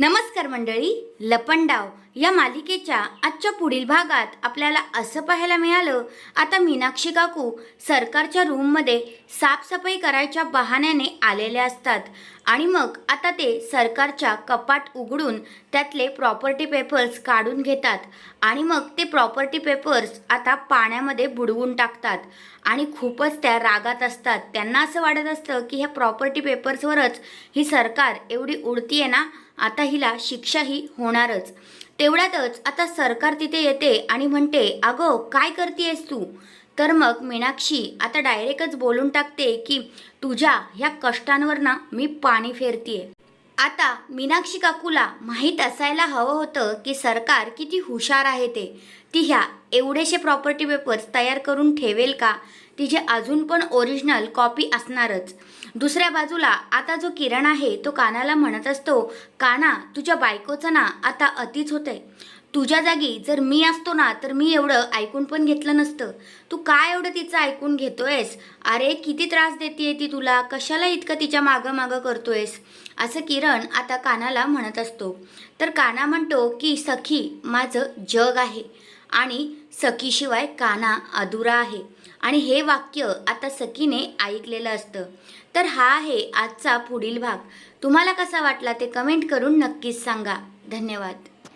नमस्कार मंडळी, लपंडाव या मालिकेच्या आजच्या पुढील भागात आपल्याला असं पाहायला मिळालं, आता मीनाक्षी काकू सरकारच्या रूममध्ये साफसफाई करायच्या बहाण्याने आलेले असतात आणि मग आता ते सरकारच्या कपाट उघडून त्यातले प्रॉपर्टी पेपर्स काढून घेतात आणि मग ते प्रॉपर्टी पेपर्स आता पाण्यामध्ये बुडवून टाकतात आणि खूपच त्या रागात असतात। त्यांना असं वाटत असतं की ह्या प्रॉपर्टी पेपर्सवरच ही सरकार एवढी उडतीये ना, आता हिला शिक्षाही होणारच। तेवढ्यातच आता सरकार तिथे येते आणि म्हणते, अगो काय करतेयस तू? तर मग मीनाक्षी आता डायरेक्टच बोलून टाकते की तुझ्या ह्या कष्टांवर ना मी पाणी फेरतीये। आता मीनाक्षी काकूला माहीत असायला हवं होतं की सरकार किती हुशार आहे ते। ती ह्या एवढेशे प्रॉपर्टी पेपर्स तयार करून ठेवेल का? तिचे अजून पण ओरिजिनल कॉपी असणारच। दुसऱ्या बाजूला आता जो किरण आहे तो कानाला म्हणत असतो, काना तुझ्या बायकोचं ना आता अतिच होतंय। तुझ्या जागी जर मी असतो ना तर मी एवढं ऐकून पण घेतलं नसतं। तू काय एवढं तिचं ऐकून घेतोयस? अरे किती त्रास देतेय ती तुला, कशाला इतकं तिच्या मागं मागं करतोयस? असं किरण आता कानाला म्हणत असतो। तर काना म्हणतो की सखी माझं जग आहे आणि सखीशिवाय काना अधुरा आहे। आणि हे वाक्य आता सखीने ऐकलेलं असतं। तर हा आहे आजचा पुढील भाग। तुम्हाला कसा वाटला ते कमेंट करून नक्कीच सांगा। धन्यवाद।